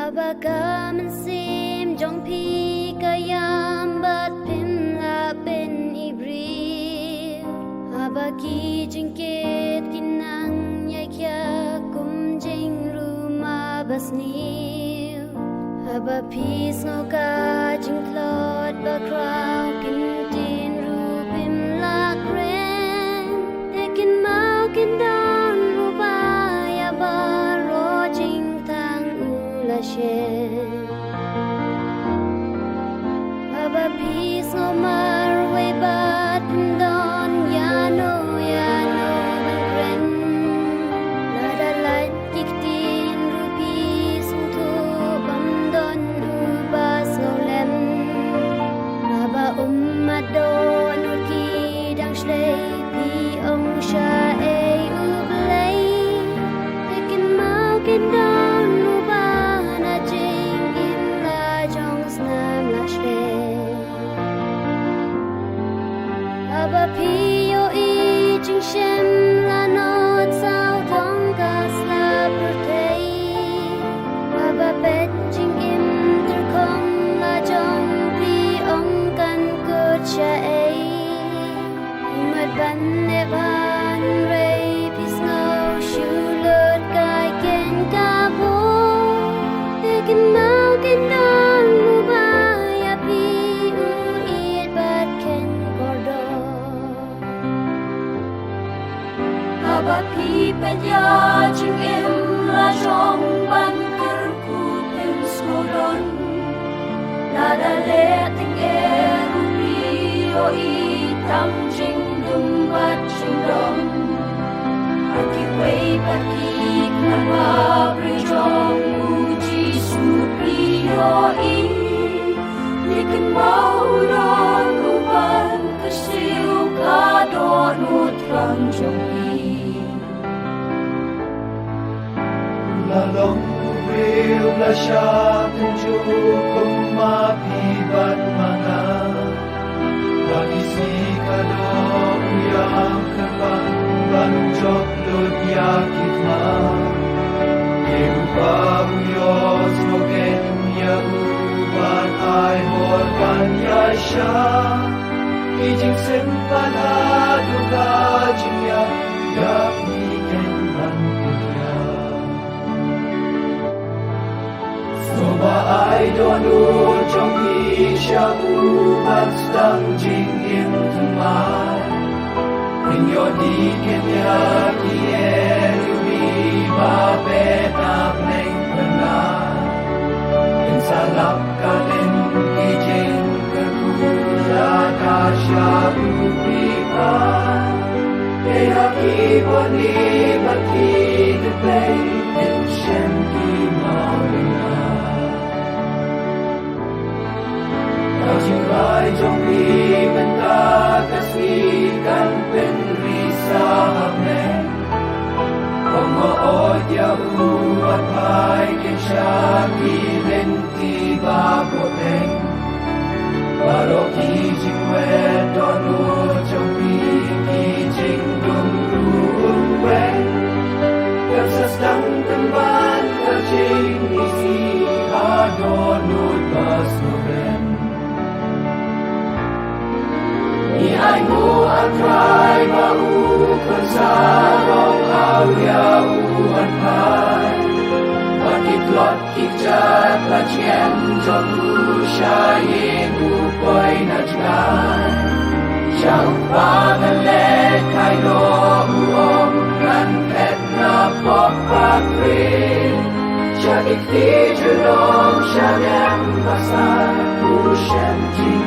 Apakah mensim jong pi kayam bat pim la ben ibril Abaki jengkit kinang yai kya kum jing rumah basnil Aba pis ngoka jing klot bakrau kintin rupim la kren Tekin mau kindan rupaya baro jing tang ulashen Aba pis ngomar way bat don yano bangren Nada light kiktin rupi sungtu bamdon ubas ngolem Aba ummadon urki dang shlei pi ong sha ei ublei Tekin mau kindon ubana jing im la jong snam la shlei Aba piyo I jing shem la not sao thong kas la purtei Aba pet jing im ter kong la jong pi ong kan kut sha ei Imat ban ne ban rei pis ngau shu lut kai ken ka bo Tekin mau ken don mu ba ya pi u it bat ken kordo Aba pi pet ya jing im la jong ban ker ku pim skodon Nada le ting e rupi o I tam jing dum bat jing dom Aki way bat ki kman ma bri jong uji supri o I Likin mau don ruban kesiu ka don utrang jong I La long real la sha tenju kum ma pi bat mana Pagisi ka do yang kembang ban jok lut ya kitma Yehu bang yo smoken ya ban ai hor ban ya sha Ijing sempana duga jing ya ni ken ban ya Soba ai donu trong khi sha u ban stang jing im tumai When your di ken ya ki e ri ba pe ta meng na In salap ka den ki jing ka ku la ka sha u pi pa Te ha ki boni ba ki de pe in shen ki ma na Jing rai jong pi ben ta kasi kan pen ri sa me Kong mo od ya u at pai ken sha ki len ti ba ko ten Baro ki jing we don u jong pi ki jing dum ru un wen Kap sa stang kan ban ka jing ni si ha don u pas no ren Ni ai mu an trai ba u kon sa rong au ya u an pai Ba kit lot kit chat la chen jong u sha ye u poi na chan Shang pa na le kai no u om kan pet na pop pa kri Sha ik ti ju long sha nem pa sa u shen ji